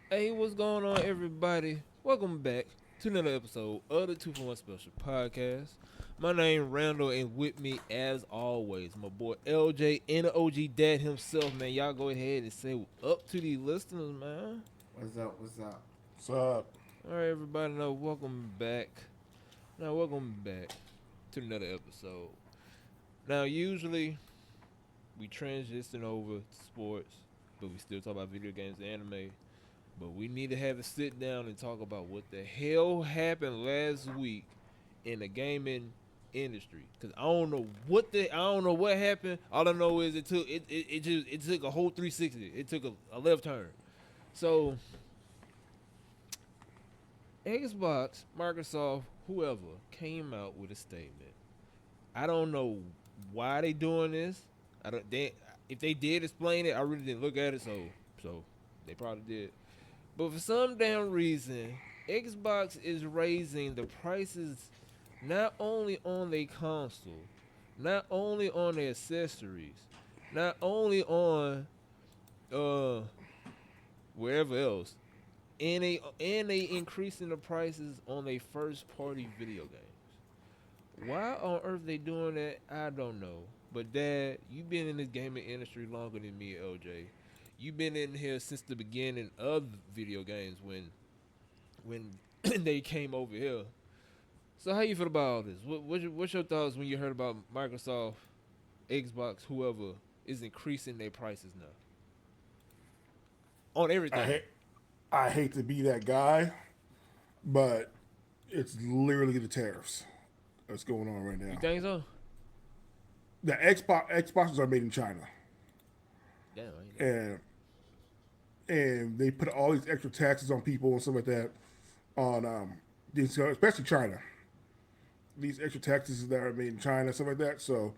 Hey, what's going on, everybody? Welcome back to another episode of the Two for One Special Podcast. My name Randall, and with me, as always, my boy LJ and the OG Dad himself. Man, y'all go ahead and say up to the listeners, man. What's up? What's up? What's up? All right, everybody, know welcome back. Now, welcome back to another episode. Now, usually we transition over to sports, but we still talk about video games and anime. But we need to have a sit down and talk about what the hell happened last week in the gaming industry. Cause I don't know what happened. All I know is it took a whole 360. It took a left turn. So Xbox, Microsoft, whoever came out with a statement. I don't know why they doing this. I don't they If they did explain it, I really didn't look at it, so they probably did. But for some damn reason, Xbox is raising the prices not only on their console, not only on their accessories, not only on uh wherever else, and they increasing the prices on their first party video games. Why on earth they doing that? I don't know. But Dad, you've been in this gaming industry longer than me, LJ. You've been in here since the beginning of video games when they came over here. So how you feel about all this? What's your thoughts when you heard about Microsoft, Xbox, whoever is increasing their prices now on I everything? hate, I hate to be that guy, but it's literally the tariffs that's going on right You now. think so? The Xboxes are made in China, Damn, I ain't know that. and they put all these extra taxes on people and stuff like that on these, especially China. These extra taxes that are made in China, stuff like that. So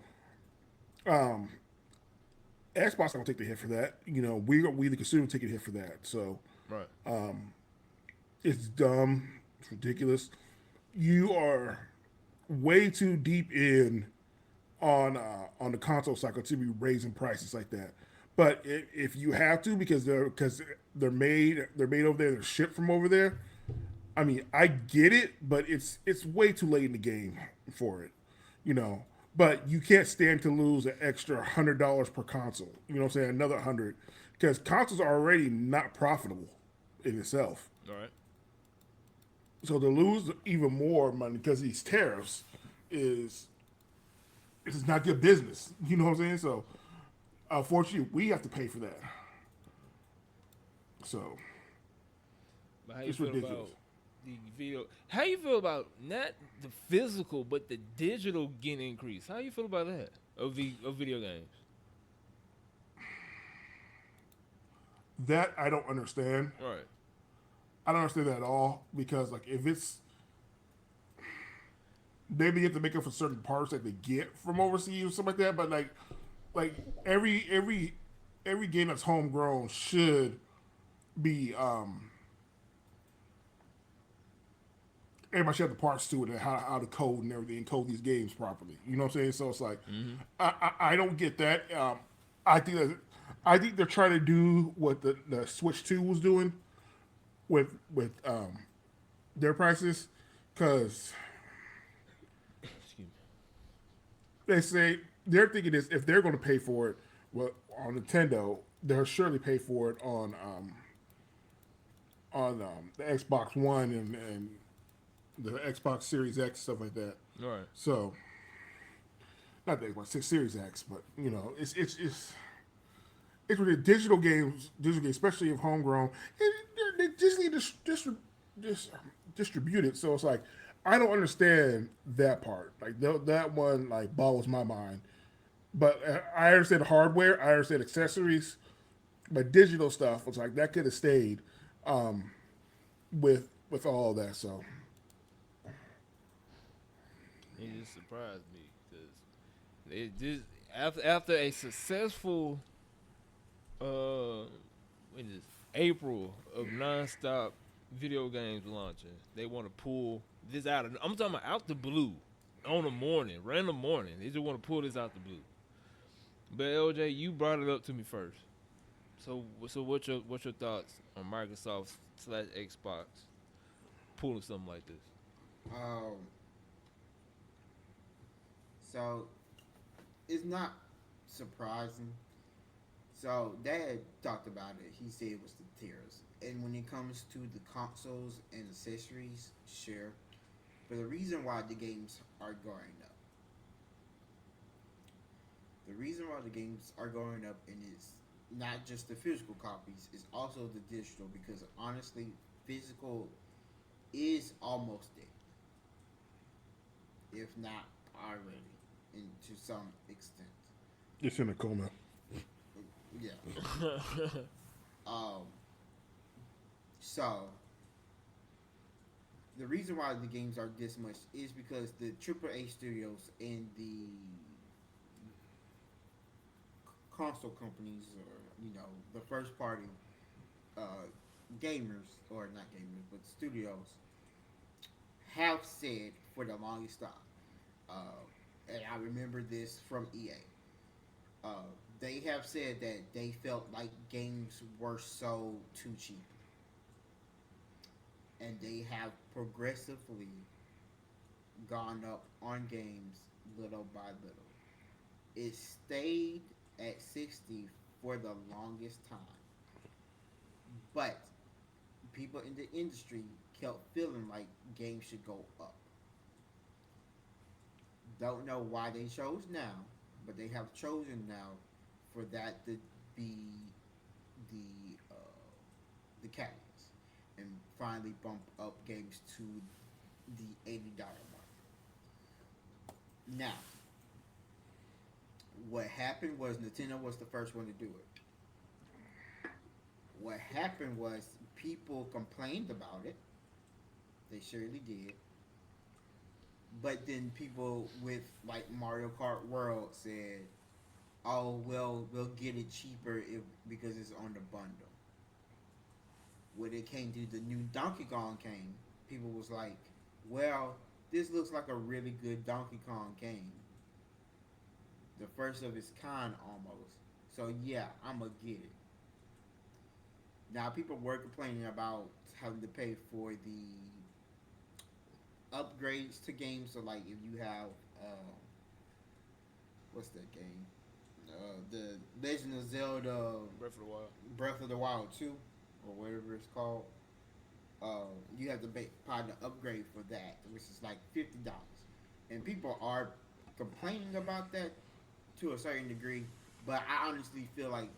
Xbox don't take the hit for that. You know, we the consumer take a hit for that. So Right. it's dumb. It's ridiculous. You are way too deep in on the console cycle to be raising prices like that. But if you have to because they're made over there, they're shipped from over there. I mean, I get it, but it's way too late in the game for it, you know. But you can't stand to lose an extra $100 per console. You know what I'm saying? Another 100 because consoles are already not profitable in itself. All right. So to lose even more money because of these tariffs is it's not good business. You know what I'm saying? So unfortunately, we have to pay for that. So But how you it's feel ridiculous. about the video? How you feel about not the physical but the digital getting increased? How you feel about that of video games? That I don't understand. All right. I don't understand that at all because like if it's maybe you have to make up for certain parts that they get from overseas or something like that, but like every game that's homegrown should be everybody should have the parts to it and how to code and everything, code these games properly. You know what I'm saying? So it's like Mm-hmm. I don't get that. I think that I think they're trying to do what the Switch Two was doing with their prices, because Excuse me. they say they're thinking is if they're going to pay for it, well, on Nintendo, they'll surely pay for it on the Xbox One and the Xbox Series X stuff like that. All right. So not the Xbox Series X, but you know, it's really digital games, especially if homegrown, they just need to just distribute it. So it's like I don't understand that part. Like that one like boggles my mind. But I understand hardware, I understand accessories, but digital stuff was like that could have stayed with all that. So It just surprised me because it just after a successful uh when is April of nonstop video games launching, they want to pull this out of. I'm talking about out the blue on a morning, random morning. They just want to pull this out the blue. But LJ, you brought it up to me first. So what's your thoughts on Microsoft slash Xbox pulling something like this? Um, so it's not surprising. So Dad talked about it. He said it was the tiers, and when it comes to the consoles and accessories, sure. But the reason why the games are going up, the reason why the games are going up, and it's not just the physical copies, it's also the digital. Because honestly, physical is almost there, if not already, and to some extent. It's in a coma. Yeah. Um. So the reason why the games are this much is because the AAA studios and the console companies, or the first party uh, gamers, or not gamers, but studios, have said for the longest time, and I remember this from EA. They have said that they felt like games were sold too cheap, and they have progressively gone up on games little by little. It stayed at 60 for the longest time, but people in the industry kept feeling like games should go up. Don't know why they chose now, but they have chosen now for that to be the catalyst, and finally bump up games to the $80 mark. Now, what happened was Nintendo was the first one to do it. What happened was people complained about it. They surely did. But then people with like Mario Kart World said, "Oh well, we'll get it cheaper if because it's on the bundle." When it came to the new Donkey Kong game, people was like, "Well, this looks like a really good Donkey Kong game, the first of its kind almost. So yeah, I'ma get it." Now people were complaining about having to pay for the upgrades to games. So like if you have what's that game? The Legend of Zelda Breath of the Wild. Breath of the Wild 2 or whatever it's called. You have to buy the upgrade for that, which is like $50, and people are complaining about that to a certain degree. But I honestly feel like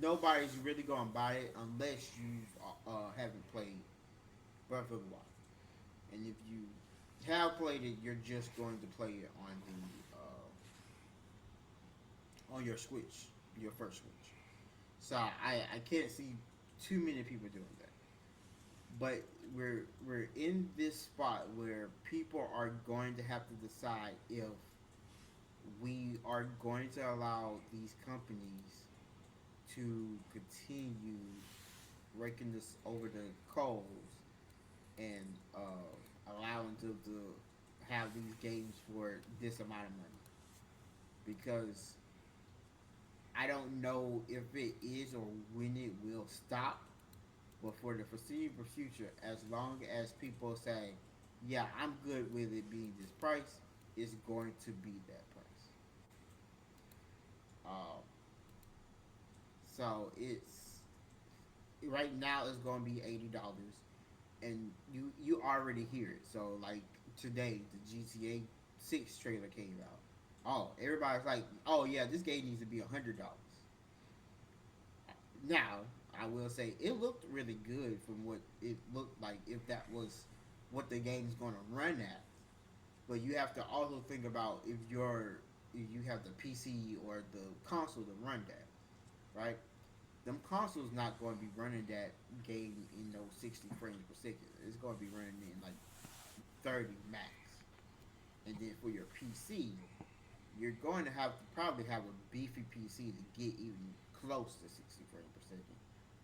nobody's really gonna buy it unless you haven't played Breath of the Wild. And if you have played it, you're just going to play it on your Switch, your first Switch. So I can't see too many people doing that. But we're in this spot where people are going to have to decide if we are going to allow these companies to continue raking this over the coals, and allowing to have these games for this amount of money, because I don't know if it is or when it will stop. But for the foreseeable future, as long as people say, "Yeah, I'm good with it being this price," it's going to be that price. Um, so it's right now it's going to be $80, and you already hear it. So like today, the GTA 6 trailer came out. Oh, everybody's like, "Oh yeah, this game needs to be $100." Now, I will say it looked really good from what it looked like if that was what the game's going to run at. But you have to also think about if you have the PC or the console to run that, right? Them consoles not going to be running that game in those 60 frames per second. It's going to be running in like 30 max. And then for your PC, you're going to have to probably have a beefy PC to get even close to 60 frames per second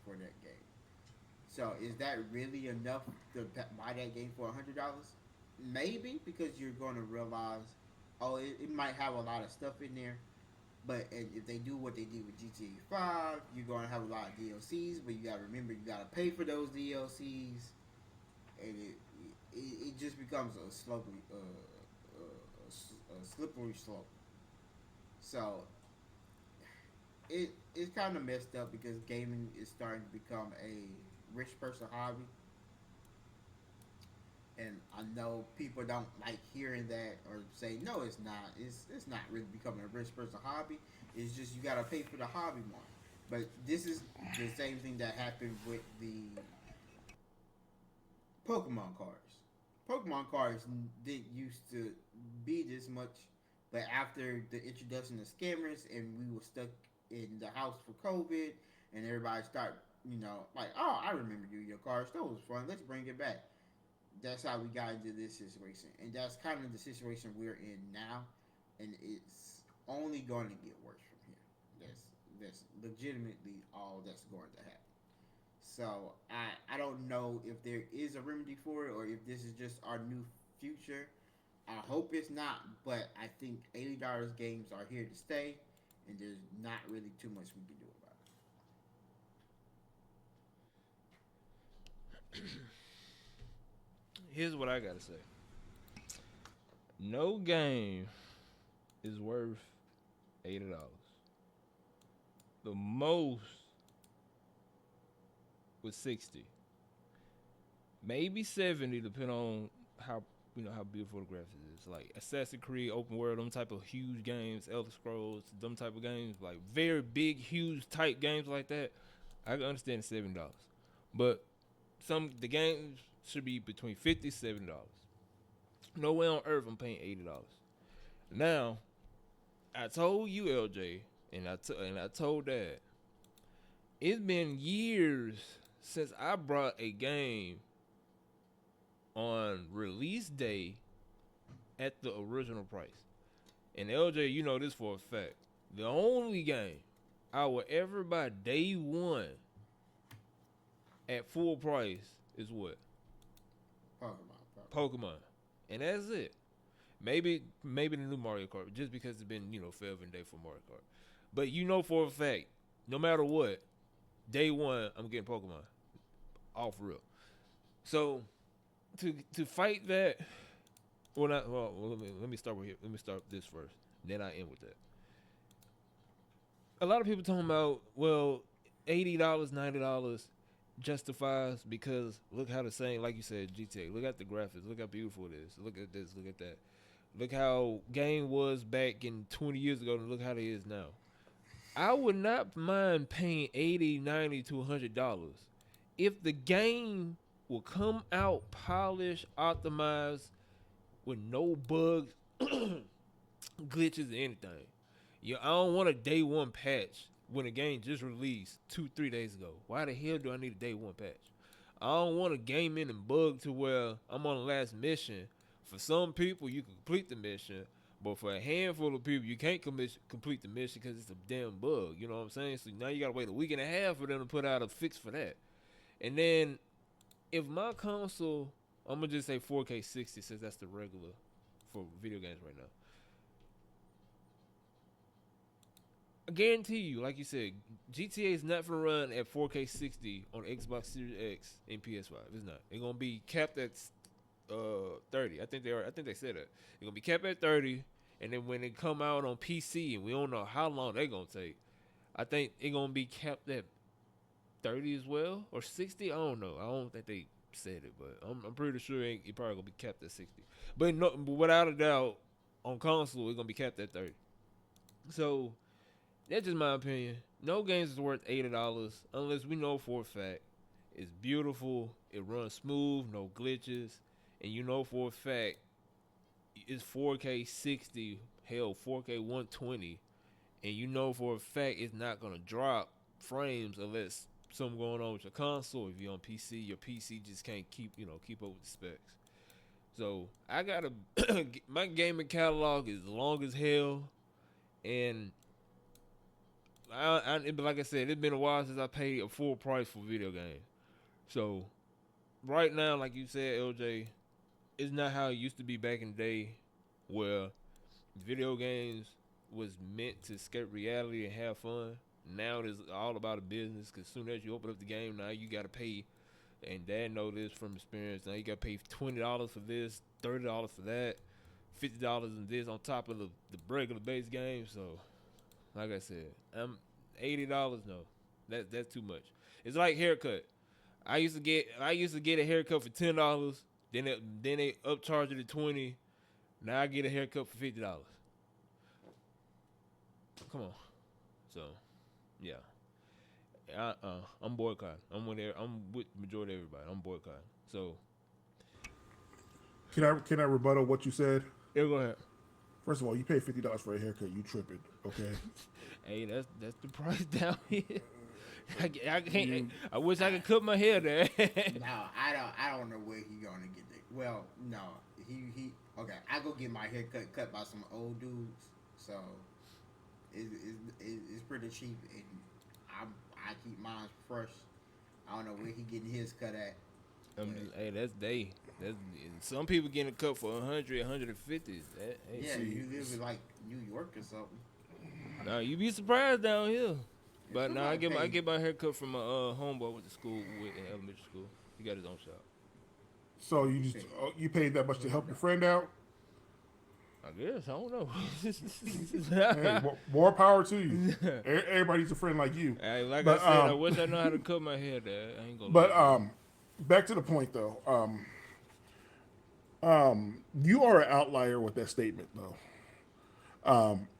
for that game. So is that really enough to buy that game for $100? Maybe, because you're going to realize, oh, it might have a lot of stuff in there, But if they do what they did with GTA 5, you're gonna have a lot of DLCs. But you gotta remember, you gotta pay for those DLCs, and it just becomes a slippery a slippery slope. So it's kind of messed up because gaming is starting to become a rich person hobby, and I know people don't like hearing that or say no, it's not. It's not really becoming a rich person hobby. It's just you gotta pay for the hobby more. But this is the same thing that happened with the Pokemon cards. Pokemon cards didn't used to be this much, but after the introduction of scammers and we were stuck in the house for COVID, and everybody start, like, oh, I remember you, your cards. That was fun. Let's bring it back. That's how we got into this situation, and that's kind of the situation we're in now, and it's only going to get worse from here. That's legitimately all that's going to happen. So I don't know if there is a remedy for it or if this is just our new future. I hope it's not, but I think $80 games are here to stay, and there's not really too much we can do about Here's what I gotta say. No game is worth $80. The most was 60, maybe 70, depending on how how beautiful the graphics is. Like Assassin's Creed, open world, them type of huge games, Elder Scrolls, them type of games, like very big, huge type games like that. I can understand $70, but the games should be between $50 and $70. No way on earth I'm paying $80. Now, I told you, LJ, and I told Dad, it's been years since I brought a game on release day at the original price. And LJ, you know this for a fact. The only game I will ever buy day one at full price is what? Pokemon. And that's it. Maybe the new Mario Kart, just because it's been, forever and day for Mario Kart. But you know for a fact, no matter what, day one, I'm getting Pokemon. Off real. So to fight that, let me start with here. Let me start this first. Then I end with that. A lot of people talking about, well, $80, $90 justifies because look how the same, like you said, GTA. Look at the graphics. Look how beautiful it is. Look at this. Look at that. Look how game was back in 20 years ago, and look how it is now. I would not mind paying $80, $90 to $100 if the game will come out polished, optimized, with no bugs, glitches, or anything. I don't want a day one patch when a game just released 2-3 days ago. Why the hell do I need a day one patch? I don't want a game in and bug to where I'm on the last mission. For some people, you can complete the mission, but for a handful of people, you can't complete the mission because it's a damn bug. You know what I'm saying? So now you gotta wait a week and a half for them to put out a fix for that. And then, if my console, I'm gonna just say 4K 60 since that's the regular for video games right now. I guarantee you, like you said, GTA is not gonna run at 4K 60 on Xbox Series X and PS5. It's not. It's gonna be capped at 30. I think they said that. It's gonna be capped at 30, and then when it come out on PC, and we don't know how long they're gonna take, I think it's gonna be capped at 30 as well, or 60. I don't know. I don't think they said it, but I'm pretty sure it probably gonna be capped at 60. But no, without a doubt, on console it's gonna be capped at 30. So that's just my opinion. No games is worth $80 unless we know for a fact it's beautiful, it runs smooth, no glitches, and you know for a fact it's 4K 60, hell 4K 120, and you know for a fact it's not gonna drop frames unless something going on with your console. If you're on PC, your PC just can't keep up with the specs. So I gotta my gaming catalog is long as hell, and like I said, it's been a while since I paid a full price for video games. So right now, like you said, LJ, it's not how it used to be back in the day, where video games was meant to escape reality and have fun. Now it is all about a business. Cause soon as you open up the game, now you gotta pay. And Dad know this from experience. Now you gotta pay $20 for this, $30 for that, $50 in this on top of the regular base game. So, like I said, $80. No, that's too much. It's like haircut. I used to get a haircut for $10. Then they upcharge it to $20. Now I get a haircut for $50. Come on. So, yeah. I'm boycotting. I'm with majority of everybody. I'm boycotting. So, Can I rebuttal what you said? yeah, go ahead. First of all, you pay $50 for a haircut. You tripping, okay? Hey, that's the price down here. I can't. I wish I could cut my hair there. No, I don't know where he gonna get that. Well, no, he okay. I go get my hair cut by some old dudes, so it's pretty cheap, and I keep mine fresh. I don't know where he getting his cut at. Hey, that's some people getting a cut for 100, 150. Yeah, you live in like New York or something. Now you be surprised down here. But It's now I okay. get my hair cut from a homeboy went to school with in elementary school. He got his own shop. So you paid that much to help your friend out? I guess I don't know. Hey, more power to you. Everybody's a friend like you. Hey, like But, I said, I wish I know how to cut my hair. There, I ain't gonna. But lie. back to the point though. You are an outlier with that statement though.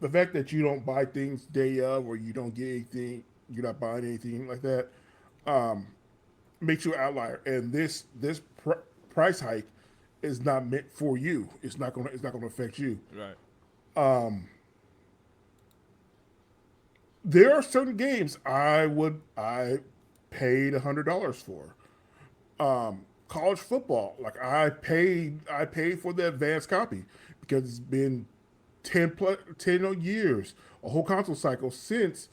The fact that you don't buy things day of, or you don't get anything, you're not buying anything like that, makes you an outlier. And this price hike is not meant for you. It's not gonna affect you. Right. There are certain games I paid $100 for. College football, like I paid for the advanced copy because it's been 10 years, a whole console cycle since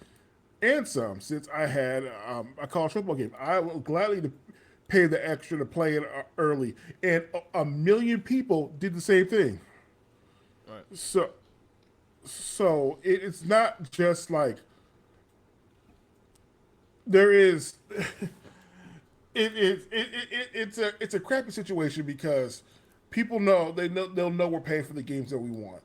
I had a college football game. I will gladly pay the extra to play it early, and a million people did the same thing. Right. So it's not just like there is. It's a crappy situation because people they'll know we're paying for the games that we want.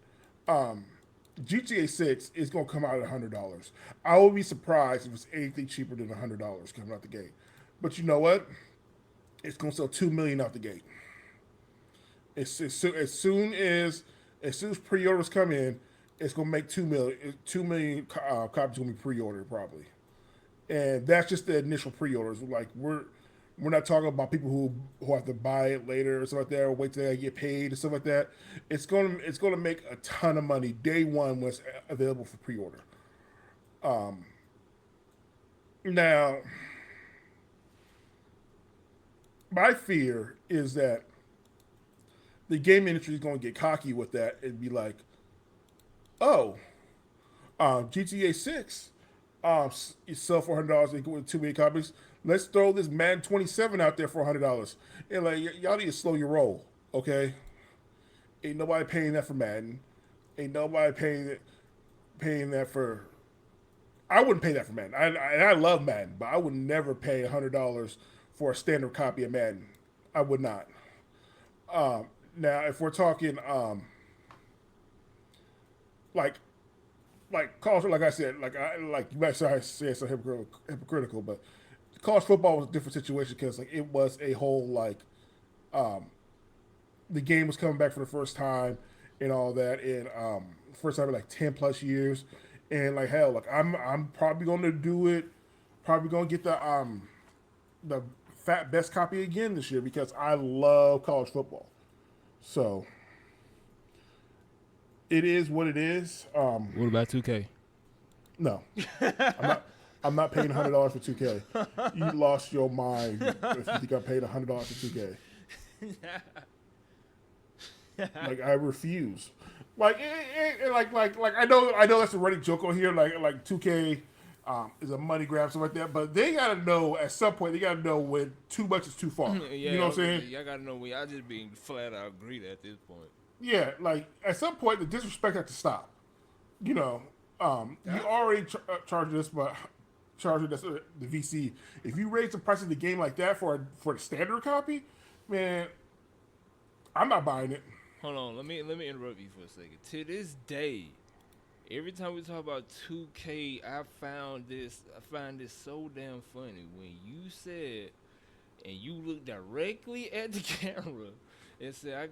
GTA 6 is gonna come out at $100. I will be surprised if it's anything cheaper than $100 coming out the gate. But you know what? It's gonna sell 2 million out the gate. As soon as pre-orders come in, it's gonna make 2 million. 2 million copies gonna be pre-ordered probably, and that's just the initial pre-orders. Like we're not talking about people who have to buy it later or stuff like that, or wait till they get paid and stuff like that. It's gonna make a ton of money day one when it's available for pre-order. Now, my fear is that the game industry is going to get cocky with that and be like, "Oh, GTA 6, you sell for $100 with 2 million copies. Let's throw this Madden 27 out there for $100." And like, y'all need to slow your roll, okay? Ain't nobody paying that for Madden. Ain't nobody paying that for. I wouldn't pay that for Madden. I love Madden, but I would never pay $100 for a standard copy of Madden. I would not. Now, if we're talking like college, like I said, you might say so hypocritical, but college football was a different situation because like it was a whole like the game was coming back for the first time and all that, and first time in like 10+ years, and like hell, like I'm probably gonna do it, probably gonna get the fat best copy again this year because I love college football. So it is what it is. What about 2K? No, I'm not paying $100 for 2K. You lost your mind if you think I paid $100 for 2K. Like I refuse. Like I know that's a running joke on here. Like 2K is a money grab, stuff like that. But they gotta know at some point. They gotta know when too much is too far. Yeah, you know what I'm saying? Y'all gotta know when y'all just being flat out agreed at this point. Yeah, like at some point the disrespect has to stop. you know, you already charge this, but charging this the VC. If you raise the price of the game like that for the standard copy, man, I'm not buying it. Hold on, let me interrupt you for a second. To this day, every time we talk about 2K, I find this so damn funny when you said and you look directly at the camera and said,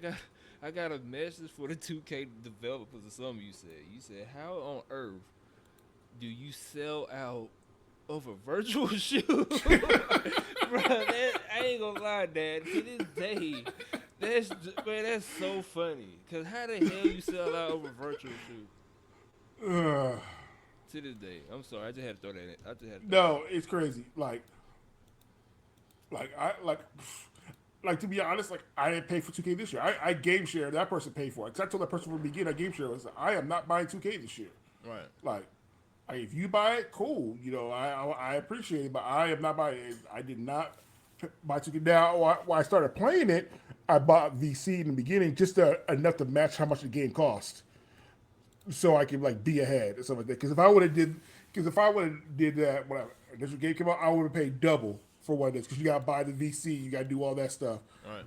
I got a message for the 2K developers or something you said, how on earth do you sell out of a virtual shoe? Bro, I ain't gonna lie, Dad. To this day, that's so funny. Cause how the hell you sell out of a virtual shoe? Ugh. To this day, I'm sorry. I just had to throw that in. I just had to No, it's crazy. Like to be honest, like I didn't pay for 2K this year. I game share. That person paid for it. Cause I told that person from the beginning, I game share. I am not buying 2K this year. Right. Like, if you buy it, cool. You know, I appreciate it, but I am not buying it. I did not buy 2K. Now, when I started playing it, I bought VC in the beginning just enough to match how much the game cost, so I could like be ahead and stuff like that. Because if I would have did that when this game came out, I would have paid double for what it is. Because you got to buy the VC, you got to do all that stuff. Right.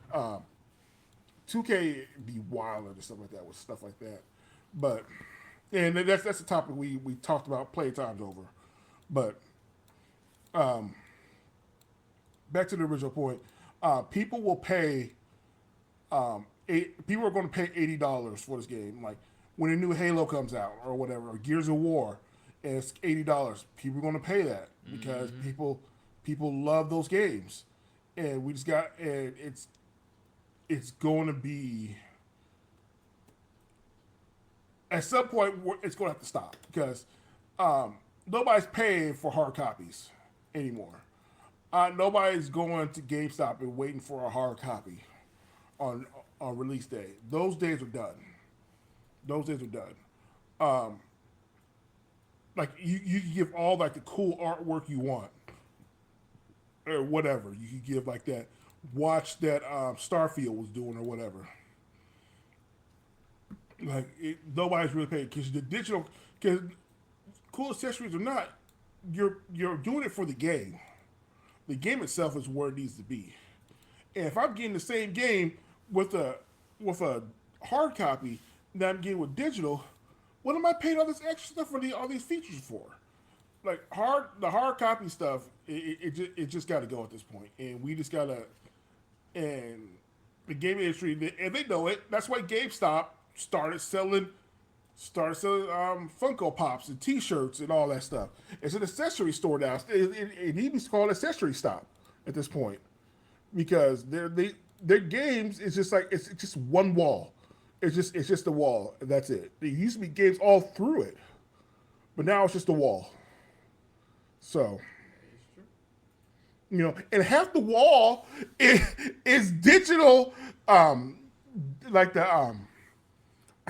2K be wilder and stuff like that with stuff like that, but. And that's the topic we talked about play times over. But back to the original point, people will pay people are going to pay $80 for this game. Like when a new Halo comes out or whatever, or Gears of War, and it's $80. People are going to pay that because people love those games, and we just got and it's going to be. At some point, it's going to have to stop because nobody's paying for hard copies anymore. Nobody's going to GameStop and waiting for a hard copy on release day. Those days are done. Like you can give all like the cool artwork you want or whatever. You can give like that. Watch that Starfield was doing or whatever. Like nobody's really paying because the digital, because cool accessories or not, you're doing it for the game. The game itself is where it needs to be. And if I'm getting the same game with a hard copy that I'm getting with digital, what am I paying all this extra stuff for all these features for? Like the hard copy stuff, it just got to go at this point, and we just gotta. And the game industry, and they know it. That's why GameStop started selling Funko Pops and T-shirts and all that stuff. It's an accessory store now. It even called Accessory Stop at this point because their games is just like it's just one wall. It's just a wall. And that's it. There used to be games all through it, but now it's just a wall. So. You know, and half the wall is digital, like the I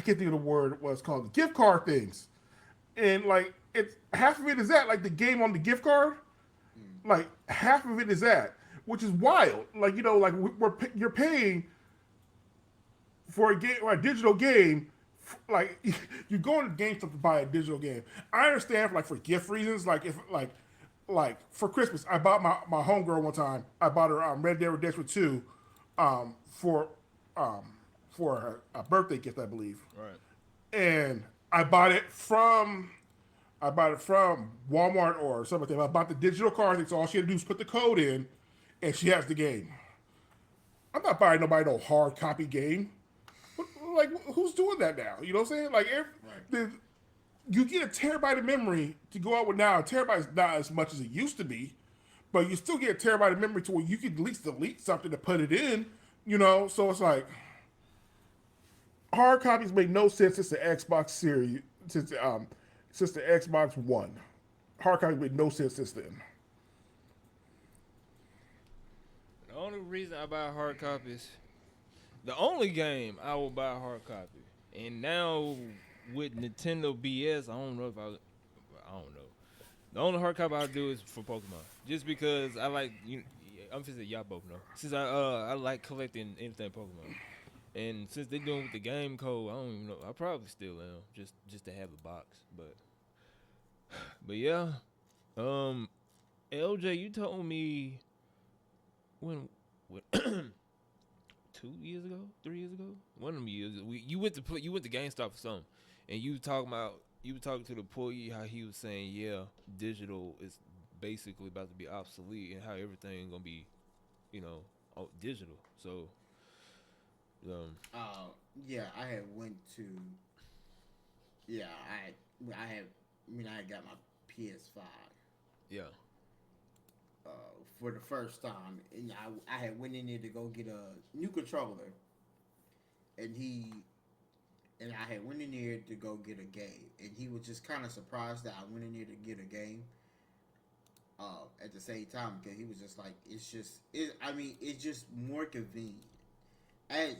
can't think of the word what it's called, the gift card things, and like it's half of it is that like the game on the gift card, like half of it is that, which is wild. Like you know, like you're paying for a game or a digital game. Like you're going to GameStop to buy a digital game. I understand for gift reasons, like if like for Christmas, I bought my homegirl one time. I bought her Red Dead Redemption 2 for her a birthday gift, I believe. Right. And I bought it from Walmart or something. I bought the digital card, so all she had to do is put the code in, and she has the game. I'm not buying nobody no hard copy game. Like, who's doing that now? You know what I'm saying? Like, you get a terabyte of memory to go out with now. A terabyte is not as much as it used to be, but you still get a terabyte of memory to where you can at least delete something to put it in, you know? So it's like, hard copies make no sense since the Xbox series, since the Xbox One. Hard copies make no sense since then. The only reason I buy hard copies, the only game I will buy a hard copy, and now with Nintendo BS, I don't know. The only hard copy I do is for Pokemon, just because I like. I'm just y'all both know. Since I like collecting anything Pokemon, And since they doing with the game code, I don't even know. I probably still am just to have the box, but yeah. LJ, you told me when 2 years ago, 3 years ago, one of them years, you went to GameStop for something, and you were talking to the employee how he was saying, yeah, digital is basically about to be obsolete, and how everything gonna be, you know, digital. So, um, Uh, yeah, I had went to. Yeah, I had. I mean, I had got my PS5 yeah, uh, for the first time, and I had went in there to go get a new controller, and I had went in there to go get a game, and he was just kind of surprised that I went in there to get a game. At the same time, because he was just like, it's just it. I mean, it's just more convenient. As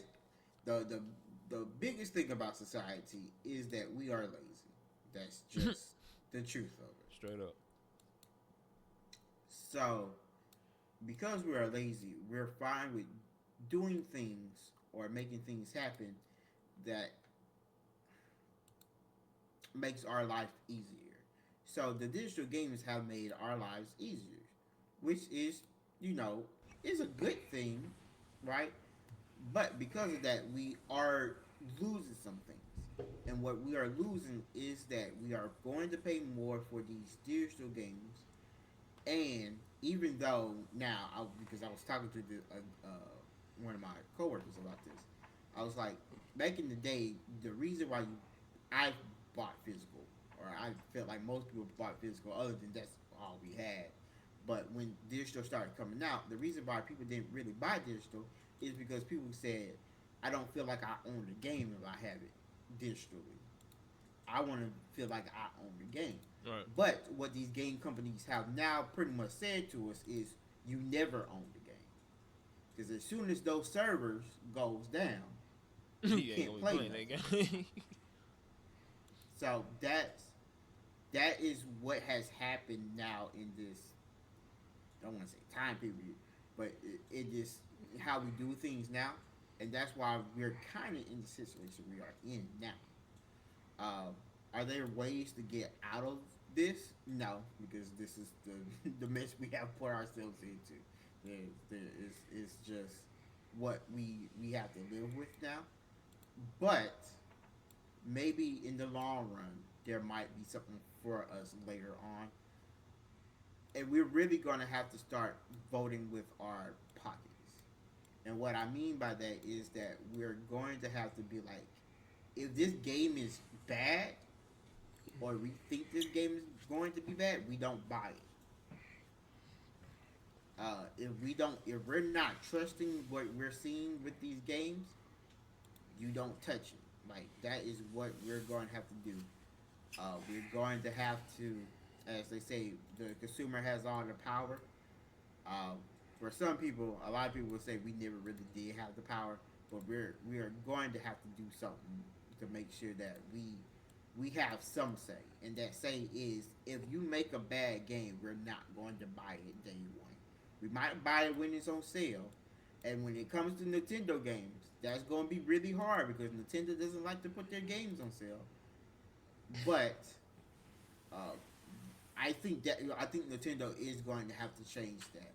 the the biggest thing about society is that we are lazy. That's just the truth of it. straight up. So, because we are lazy, we're fine with doing things or making things happen that makes our life easier. So the digital games have made our lives easier, which is, you know, is a good thing, right? But because of that, we are losing some things. And what we are losing is that we are going to pay more for these digital games. And even though now, because I was talking to one of my coworkers about this, I was like, back in the day, the reason why I bought physical, or I felt like most people bought physical, other than that's all we had. But when digital started coming out, the reason why people didn't really buy digital is because people said, I don't feel like I own the game if I have it digitally. I want to feel like I own the game. All right. But what these game companies have now pretty much said to us is you never own the game. Because as soon as those servers goes down, you He ain't can't gonna be play playing nothing. that game. So that is what has happened now in this. I don't want to say time period, but it is how we do things now, and that's why we're kind of in the situation we are in now. Uh, are there ways to get out of this? No, because this is the mess we have put ourselves into. It's just what we have to live with now. But maybe in the long run, there might be something for us later on. And we're really going to have to start voting with our pockets. And what I mean by that is that we're going to have to be like, if this game is bad, or we think this game is going to be bad, we don't buy it. If we're not trusting what we're seeing with these games, you don't touch it. Like that is what we're going to have to do. We're going to have to, as they say, the consumer has all the power. Uh, for some people, a lot of people will say we never really did have the power, but we are going to have to do something to make sure that we have some say, and that say is if you make a bad game, we're not going to buy it day one. We might buy it when it's on sale, and when it comes to Nintendo games, that's going to be really hard because Nintendo doesn't like to put their games on sale. But uh, I think Nintendo is going to have to change that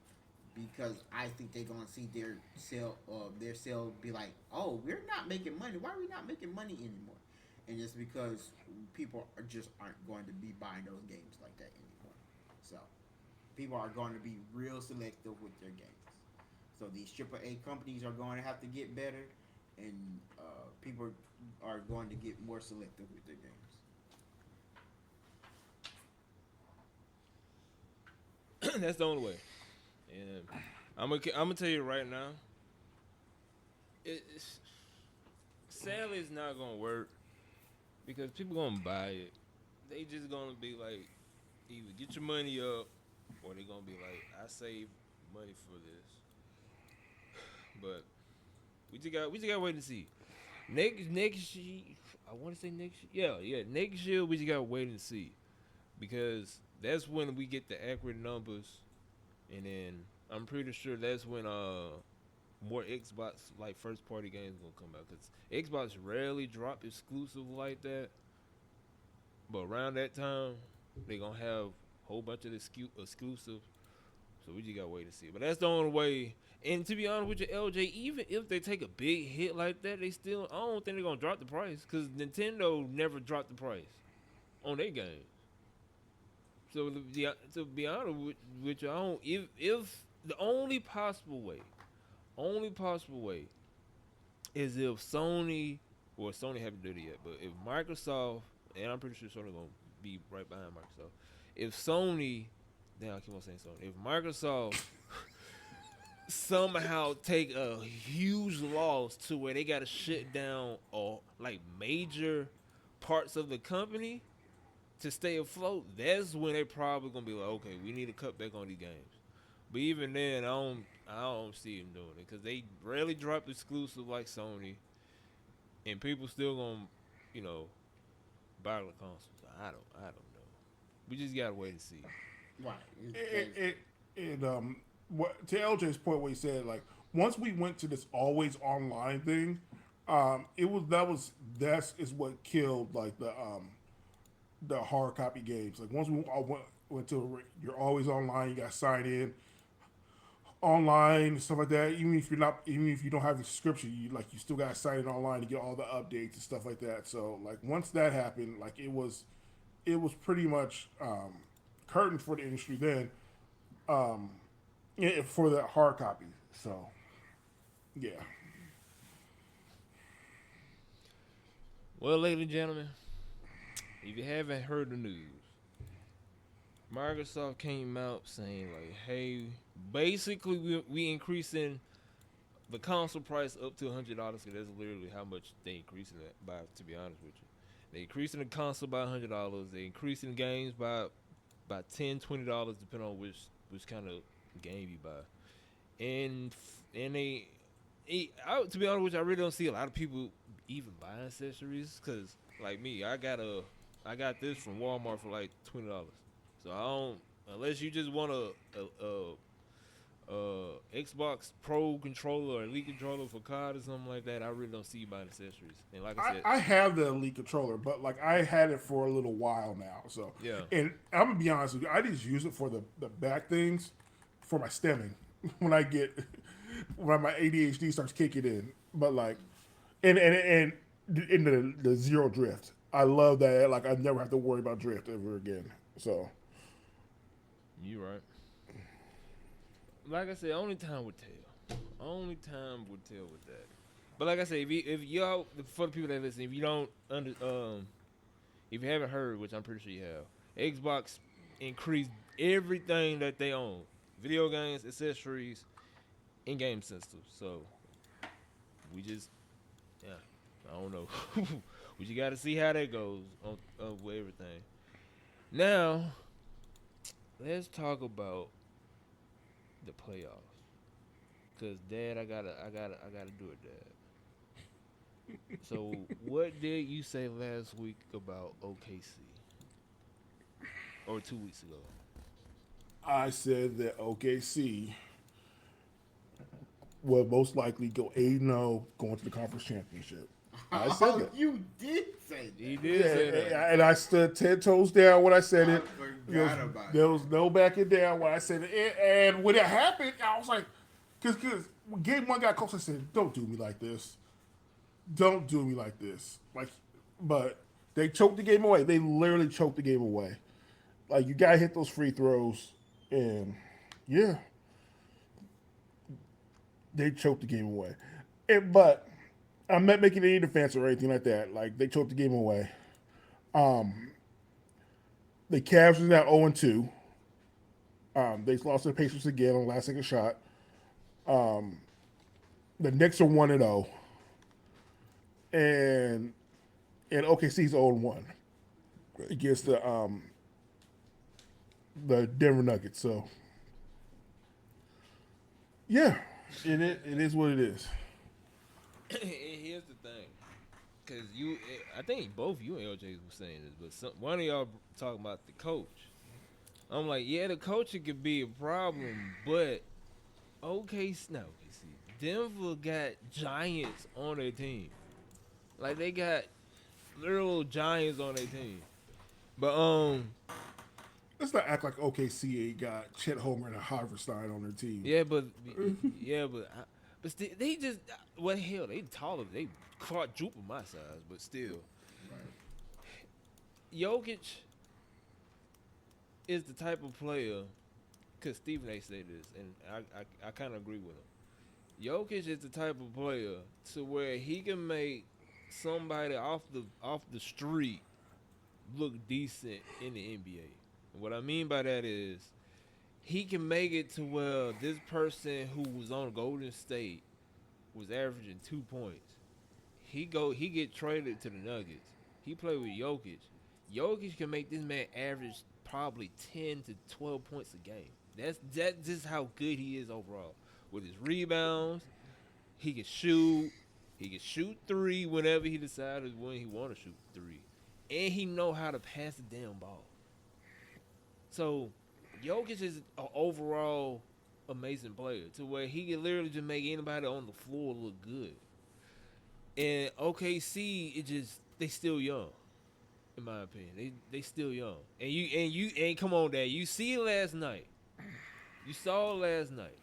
because I think they're going to see their sale be like, oh, we're not making money. Why are we not making money anymore? And it's because people aren't going to be buying those games like that anymore. So people are going to be real selective with their games. So these AAA companies are going to have to get better, and people are going to get more selective with their games. That's the only way. And I'm gonna tell you right now, it's sadly it's not gonna work because people gonna buy it. They just gonna be like, either get your money up, or they gonna be like, I saved money for this. But we just got to wait and see. Next year, I want to say next year. Yeah. Next year we just got to wait and see because that's when we get the accurate numbers, and then I'm pretty sure that's when more Xbox like first party games gonna come out because Xbox rarely drop exclusive like that. But around that time, they gonna have a whole bunch of exclusive. So we just gotta wait to see. But that's the only way. And to be honest with you, LJ, even if they take a big hit like that, they still I don't think they're gonna drop the price because Nintendo never dropped the price on their games. So to be honest with you, I don't if the only possible way is if Sony or Sony haven't done it yet, but if Microsoft and I'm pretty sure Sony gonna be right behind Microsoft. If Sony, damn, I keep on saying Sony. If Microsoft somehow take a huge loss to where they gotta shut down all like major parts of the company to stay afloat, that's when they probably gonna be like, okay, we need to cut back on these games. But even then, I don't see them doing it because they rarely drop exclusive like Sony, and people still gonna, you know, buy the consoles. I don't know. We just gotta wait and see. Right. What to LJ's point, what he said, like once we went to this always online thing, that's what killed like the hard copy games. Like once we all went to you're always online, you got to sign in online stuff like that. Even if you don't have a subscription, you still got to sign in online to get all the updates and stuff like that. So like once that happened, like it was pretty much curtain for the industry then. For the hard copy. So, yeah. Well, ladies and gentlemen, if you haven't heard the news, Microsoft came out saying like, "Hey, basically we increasing the console price up to $100 because that's literally how much they increasing it by. To be honest with you, they increasing the console by $100. They increasing games by $10-$20 depending on which kind of game you buy, and to be honest with you, I really don't see a lot of people even buying accessories because like me, I got this from Walmart for like $20, so I don't unless you just want a Xbox Pro controller or Elite controller for COD or something like that. I really don't see you buying accessories. And like I said, I have the Elite controller, but like I had it for a little while now. So yeah, and I'm gonna be honest with you, I just use it for the back things. For my stemming, when my ADHD starts kicking in, but like, and in the zero drift, I love that. Like I never have to worry about drift ever again. So, you right. Like I said, only time would tell. Only time would tell with that. But like I said, if y'all for the people that listen, if you don't if you haven't heard, which I'm pretty sure you have, Xbox increased everything that they own. Video games, accessories, and game systems. So we just, I don't know. We just got to see how that goes on with everything. Now, let's talk about the playoffs. Cause Dad, I gotta do it, Dad. So what did you say last week about OKC? Or 2 weeks ago? I said that OKC will most likely go 8-0 going to the conference championship. I said that. You did say that. He did say that. And I stood 10 toes down when I said it. About There was no backing down when I said it. And when it happened, I was like, because when game one got close, I said, don't do me like this. Don't do me like this. But they choked the game away. They literally choked the game away. Like, you got to hit those free throws. And, yeah, they choked the game away. But I'm not making any defense or anything like that. Like, they choked the game away. The Cavs are now 0-2. They lost to the Pacers again on the last second shot. The Knicks are 1-0. And OKC's 0-1 against the Denver Nuggets. So, yeah, it is what it is. Here's the thing, because I think both you and LJ were saying this, but one of y'all talking about the coach. I'm like, yeah, the coaching could be a problem, but OKC, Denver got giants on their team. Like they got literal giants on their team. But Let's not act like OKC ain't got Chet Holmgren and Harverstein on their team. yeah, but but still, they just what the hell? They taller. They quadruple my size, but still, Jokic is the type of player. Cause Stephen A. said this, and I kind of agree with him. Jokic is the type of player to where he can make somebody off the street look decent in the NBA. And what I mean by that is he can make it to where this person who was on Golden State was averaging 2 points. He get traded to the Nuggets. He played with Jokic. Jokic can make this man average probably 10 to 12 points a game. That's just how good he is overall. With his rebounds, he can shoot. He can shoot three whenever he decides when he want to shoot three, and he know how to pass the damn ball. So, Jokic is an overall amazing player to where he can literally just make anybody on the floor look good. And OKC, they still young, in my opinion. They still young. And come on, Dad, you see it last night. You saw it last night.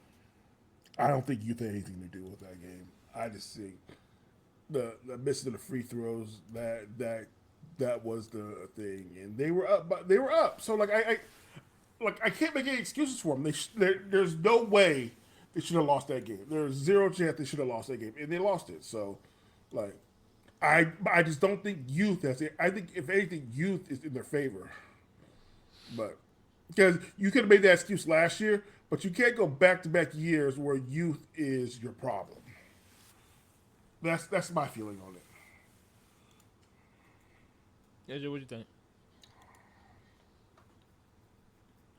I don't think youth had anything to do with that game. I just think the missing of the free throws that was the thing, and they were up. But they were up. So I can't make any excuses for them. There's no way they should have lost that game. There's zero chance they should have lost that game, and they lost it. So, I just don't think youth has it. I think if anything, youth is in their favor. But because you could have made that excuse last year, but you can't go back-to-back years where youth is your problem. That's my feeling on it. Yeah, Joe, what you think?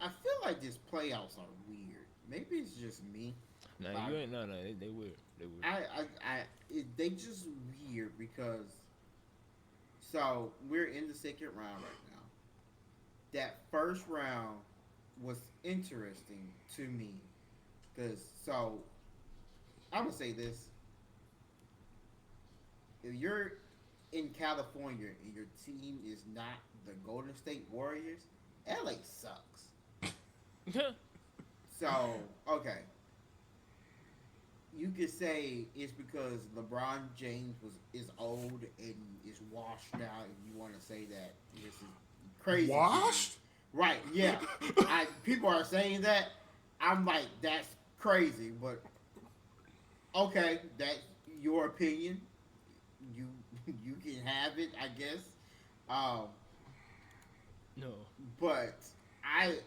I feel like these playoffs are weird. Maybe it's just me. Nah, you ain't. No, they weird. They weird. They just weird because. So we're in the second round right now. That first round was interesting to me because I'm gonna say this: if you're in California and your team is not the Golden State Warriors, LA sucks. So, okay. You could say it's because LeBron James is old and is washed out, and you want to say that this is crazy. Washed? Right, yeah. People are saying that. I'm like, that's crazy, but okay, that's your opinion. You can have it, I guess. No. But I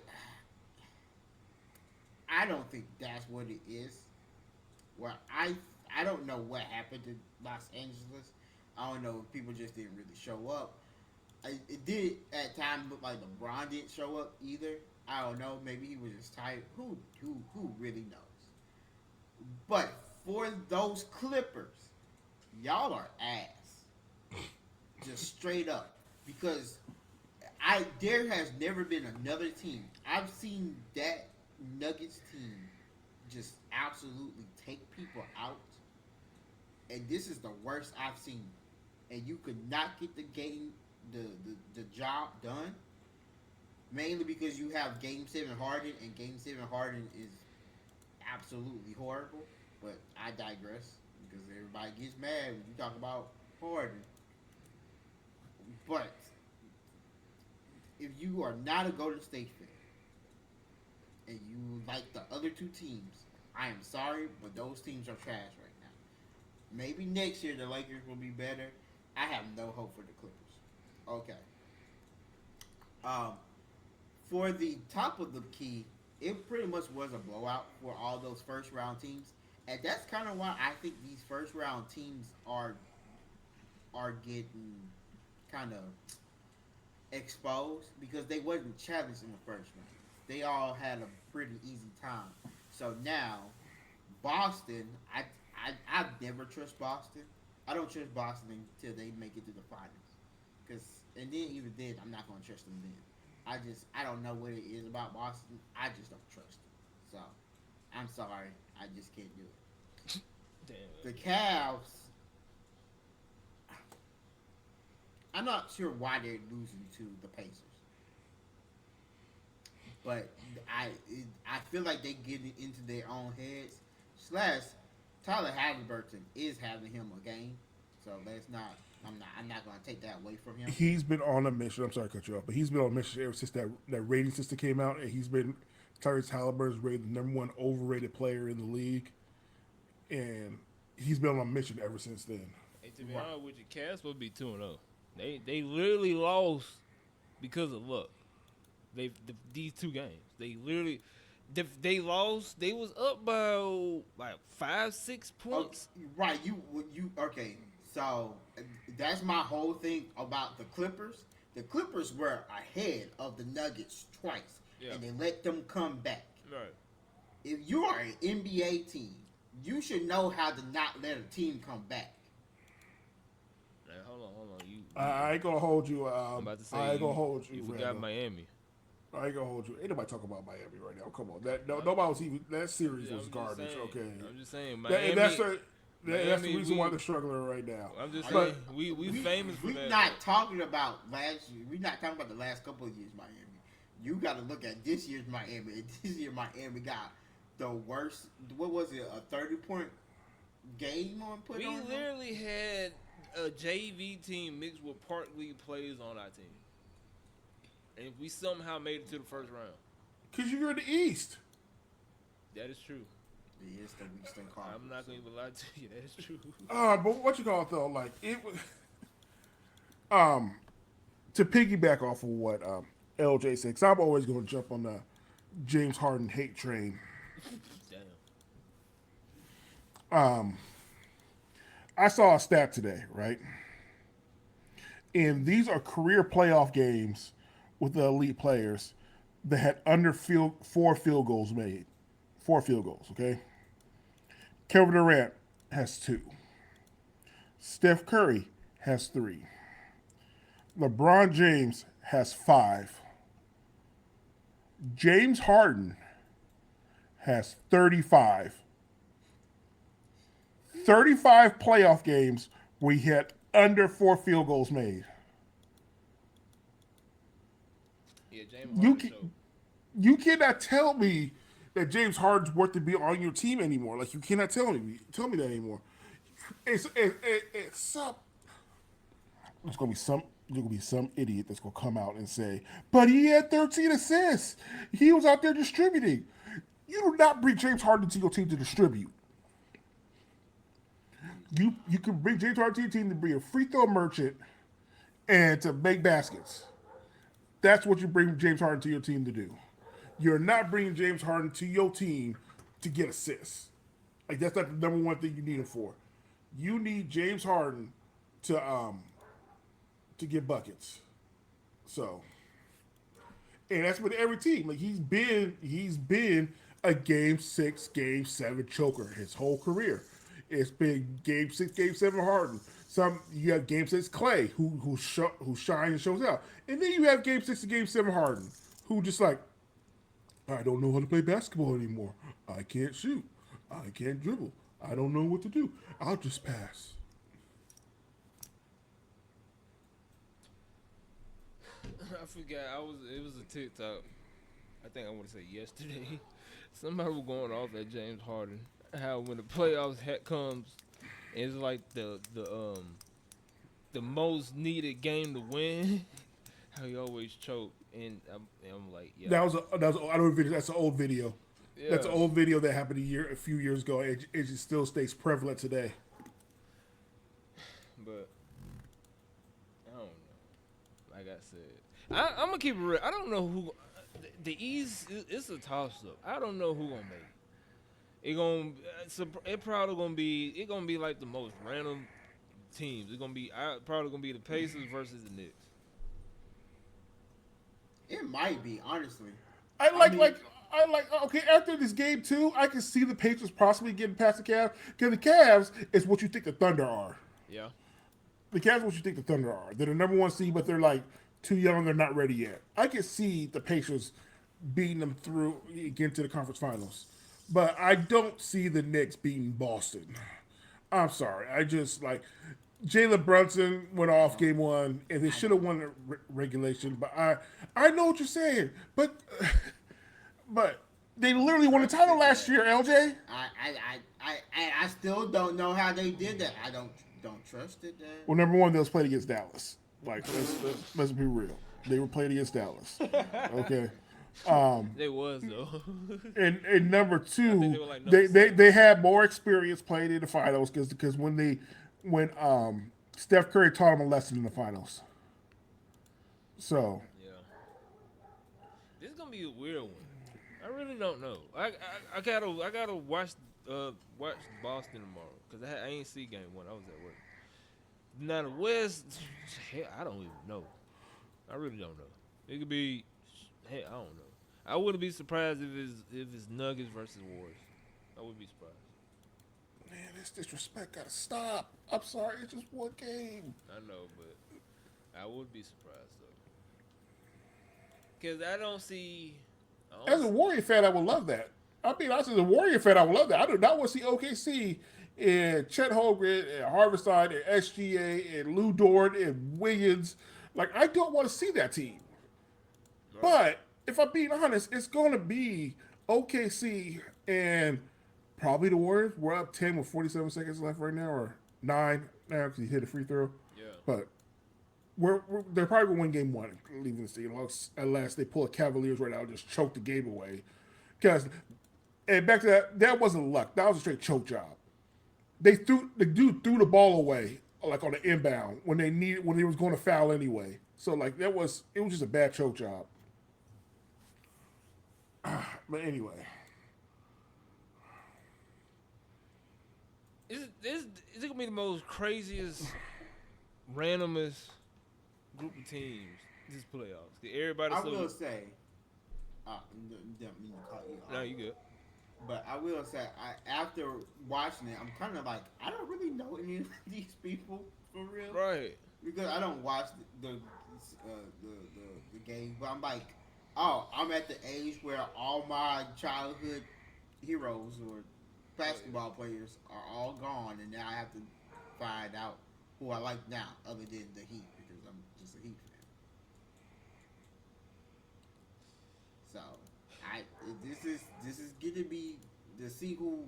don't think that's what it is. Well, I don't know what happened to Los Angeles. I don't know if people just didn't really show up. It did at times look like LeBron didn't show up either. I don't know. Maybe he was just tired. Who really knows? But for those Clippers, y'all are ass. Just straight up. Because there has never been another team. I've seen that Nuggets team just absolutely take people out. And this is the worst I've seen. And you could not get the game, the job done. Mainly because you have Game 7 Harden, and Game 7 Harden is absolutely horrible. But I digress, because everybody gets mad when you talk about Harden. But if you are not a Golden State fan, and you like the other two teams, I am sorry, but those teams are trash right now. Maybe next year the Lakers will be better. I have no hope for the Clippers. Okay. For the top of the key, it pretty much was a blowout for all those first round teams, and that's kind of why I think these first round teams are getting kind of exposed, because they wasn't challenged in the first round. They all had a pretty easy time. So now, Boston, I never trust Boston. I don't trust Boston until they make it to the finals. And then even then, I'm not going to trust them then. I don't know what it is about Boston. I just don't trust them. So, I'm sorry. I just can't do it. the Cavs. I'm not sure why they're losing to the Pacers, but I feel like they get into their own heads. Slash, Tyler Halliburton is having him a game, so let's not. I'm not gonna take that away from him. He's been on a mission. I'm sorry to cut you off, but he's been on a mission ever since that rating system came out, and he's been Tyrese Halliburton's rated the number one overrated player in the league, and he's been on a mission ever since then. Hey, to be honest with you, Cavs will be 2-0. They literally lost because of luck. These two games. They literally they lost. They was up by like 5-6 points. Right, you okay. So that's my whole thing about the Clippers. The Clippers were ahead of the Nuggets twice, and they let them come back. Right. If you are an NBA team, you should know how to not let a team come back. Hey, hold on. I ain't gonna hold you. I'm about to say I ain't gonna hold you. You forgot Miami. I ain't gonna hold you. Ain't nobody talking about Miami right now. Come on, nobody was even that series was garbage. Okay, I'm just saying Miami. That's the reason why they're struggling right now. I'm just saying we famous for that. We're not talking about last year. We're not talking about the last couple of years Miami. You got to look at this year's Miami. And this year Miami got the worst. What was it? A 30-point game put on. We literally had a JV team mixed with Park League players on our team, and we somehow made it to the first round. Cause you're in the East. That is true. It is the Eastern Conference. I'm not gonna even lie to you. That is true. But what you call it though? Like it was. To piggyback off of what LJ said, because I'm always going to jump on the James Harden hate train. Damn. I saw a stat today, right? And these are career playoff games with the elite players that had under 4 field goals made. 4 field goals, okay? Kevin Durant has 2. Steph Curry has 3. LeBron James has 5. James Harden has 35. 35 playoff games where he had under 4 field goals made. Yeah, James Harden. You cannot tell me that James Harden's worth to be on your team anymore. Like you cannot tell me that anymore. It's gonna be some idiot that's gonna come out and say, but he had 13 assists. He was out there distributing. You do not bring James Harden to your team to distribute. You can bring James Harden to your team to be a free throw merchant and to make baskets. That's what you bring James Harden to your team to do. You're not bringing James Harden to your team to get assists. Like that's not the number one thing you need him for. You need James Harden to get buckets. So, and that's with every team. Like he's been a game 6, game 7 choker his whole career. It's been game 6, game 7 Harden. You have game 6 Clay who shines and shows out, and then you have game 6 and game 7 Harden who just like, I don't know how to play basketball anymore. I can't shoot. I can't dribble. I don't know what to do. I'll just pass. I forgot. It was a TikTok. I think I want to say yesterday. Somebody was going off at James Harden. How when the playoffs comes, it's like the most needed game to win. How he always choke, and I'm like, yeah. That was I don't know if that's an old video. Yeah. That's an old video that happened a few years ago. It just still stays prevalent today. But I don't know. Like I said, I'm gonna keep it real. I don't know who. The East, it's a toss up. I don't know who gonna make it. It probably gonna be like the most random teams. It's gonna be probably gonna be the Pacers versus the Knicks. It might be, honestly. Okay, after this game 2, I can see the Pacers possibly getting past the Cavs. Because the Cavs is what you think the Thunder are. Yeah. The Cavs is what you think the Thunder are. They're the number 1 seed, but they're like too young. They're not ready yet. I can see the Pacers beating them through again to the conference finals. But I don't see the Knicks beating Boston. I'm sorry. I just like Jalen Brunson went off game one, and they should have won the regulation. But I know what you're saying, but but they literally won the title last year. LJ. I still don't know how they did that. I don't trust it. Well, number one, they was played against Dallas. Like let's be real. They were played against Dallas. Okay. They was though. And number they two, were like number they had more experience playing in the finals because when Steph Curry taught them a lesson in the finals. So Yeah. This is gonna be a weird one. I really don't know. I gotta watch Boston tomorrow because I ain't see game one. I was at work. Now the West, hell, I don't even know. I really don't know. It could be, hey, I don't know. I wouldn't be surprised if it's Nuggets versus Warriors. I wouldn't be surprised. man, this disrespect gotta stop. I'm sorry, it's just one game. I know, but I would be surprised though. Cause I don't see. As a Warrior fan, I would love that. I mean, as a Warrior fan, I would love that. I do not want to see OKC and Chet Holmgren and Harvestein and SGA and Lou Dort and Williams. Like, I don't want to see that team. But if I'm being honest, it's going to be OKC and probably the Warriors. We're up 10 with 47 seconds left right now, or 9 now because he hit a free throw. Yeah. But they're probably going to win game one, leaving the season, unless they pull a Cavaliers right now and just choke the game away. And back to that wasn't luck. That was a straight choke job. The dude threw the ball away like on the inbound when they was going to foul anyway. So like it was just a bad choke job. But anyway, Is it gonna be the most craziest, randomest group of teams this playoffs? Everybody. I will say, didn't mean to cut you off. No, you good. But I will say, after watching it, I'm kind of like, I don't really know any of these people for real, Right. because I don't watch the game. But I'm like, oh, I'm at the age where all my childhood heroes or basketball players are all gone, and now I have to find out who I like now, other than the Heat, because I'm just a Heat fan. So this is gonna be to see who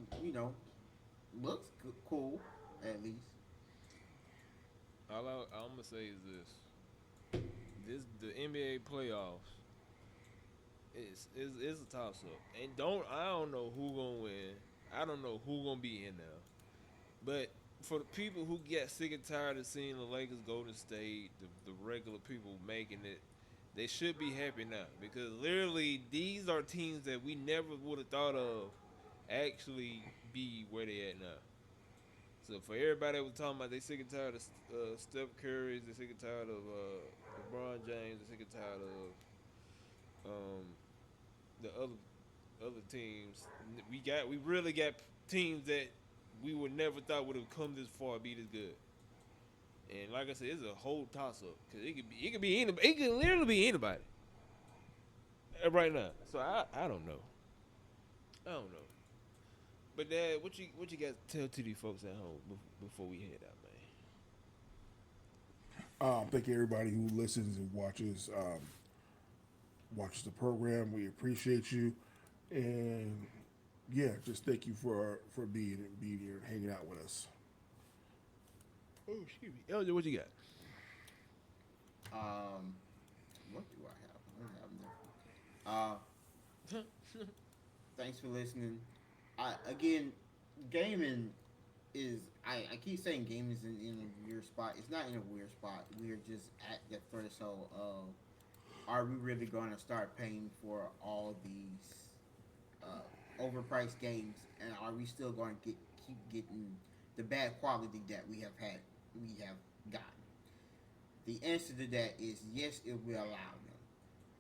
looks cool at least. All I'm gonna say is the NBA playoffs is a toss up, and I don't know who gonna win. I don't know who gonna be in there, but for the people who get sick and tired of seeing the Lakers, Golden State, the regular people making it, they should be happy now, because literally these are teams that we never would have thought of actually be where they at now. So for everybody that was talking about they sick and tired of Steph Curry, they sick and tired of LeBron James, they sick and tired of the other teams. We really got teams that we would never thought would have come this far, be this good. And like I said, it's a whole toss up because it could be anybody. It could literally be anybody right now. So I don't know. I don't know. But Dad, what you got to tell to these folks at home before we head out, man? thank you everybody who listens and watches the program. We appreciate you, and yeah, just thank you for being here and hanging out with us. Oh, excuse me. Elder, what you got? What do I have? Thanks for listening. Again, gaming is I keep saying gaming is in a weird spot. It's not in a weird spot. We're just at the threshold of, are we really going to start paying for all these overpriced games, and are we still going to keep getting the bad quality that we have gotten? The answer to that is yes, it will allow them.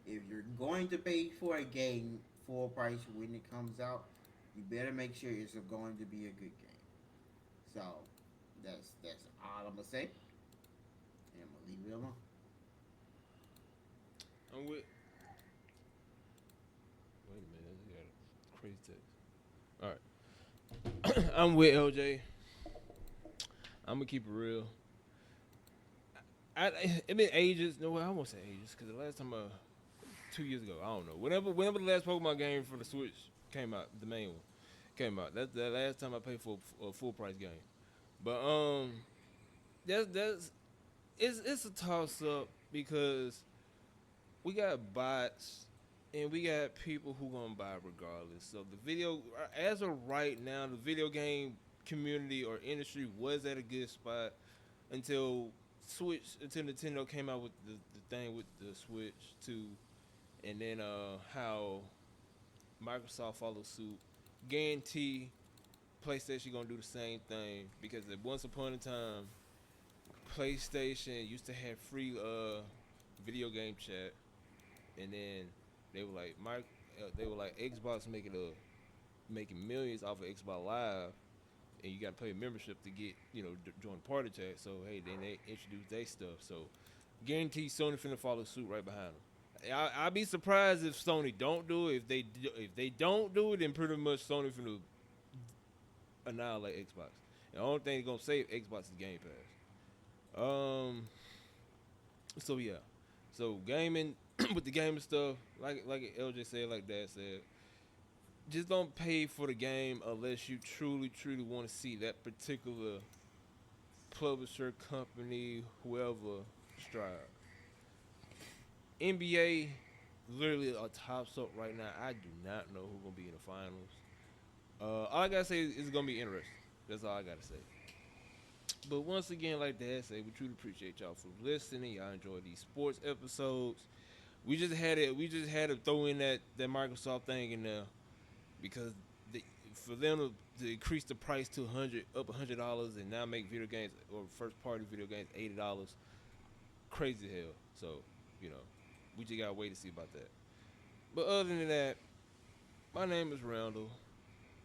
If you're going to pay for a game full price when it comes out, you better make sure it's going to be a good game. So that's all I'm gonna say, and I'm gonna leave it alone. I'm with. Wait a minute, I got a crazy text. All right, I'm with LJ. I'm gonna keep it real. It been ages. No, I won't say ages because the last time 2 years ago, I don't know. Whenever the last Pokemon game for the Switch came out, the main one came out. That's the last time I paid for a full price game. But that's it's a toss up because we got bots and we got people who gonna buy regardless. So the video, as of right now, the video game community or industry was at a good spot until until Nintendo came out with the thing with the Switch 2, and then how Microsoft followed suit. Guarantee PlayStation gonna do the same thing because at once upon a time, PlayStation used to have free video game chat, and then they were like Xbox making millions off of Xbox Live, and you got to pay a membership to get join party chat. So hey, then they introduced their stuff. So guarantee Sony finna follow suit right behind them. I'd be surprised if Sony don't do it. If they don't do it, then pretty much Sony finna annihilate Xbox. And the only thing that's gonna save Xbox is Game Pass. So yeah. So gaming with the gaming stuff, like LJ said, like Dad said, just don't pay for the game unless you truly want to see that particular publisher, company, whoever strive. NBA literally a tops up right now. I do not know who's gonna be in the finals. All I gotta say is it's gonna be interesting. That's all I gotta say. But once again, like Dad said, we truly appreciate y'all for listening. Y'all enjoy these sports episodes. We just had to throw in that Microsoft thing in there because for them to increase the price to $100 and now make video games or first party video games $80, crazy hell. So we just gotta wait to see about that. But other than that, my name is Randall.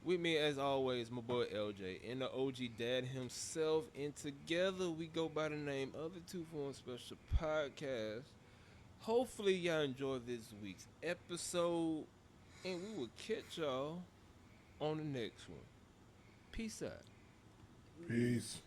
With me, as always, my boy LJ and the OG Dad himself. And together we go by the name of the 2 for 1 Special Podcast. Hopefully y'all enjoy this week's episode. And we will catch y'all on the next one. Peace out. Peace.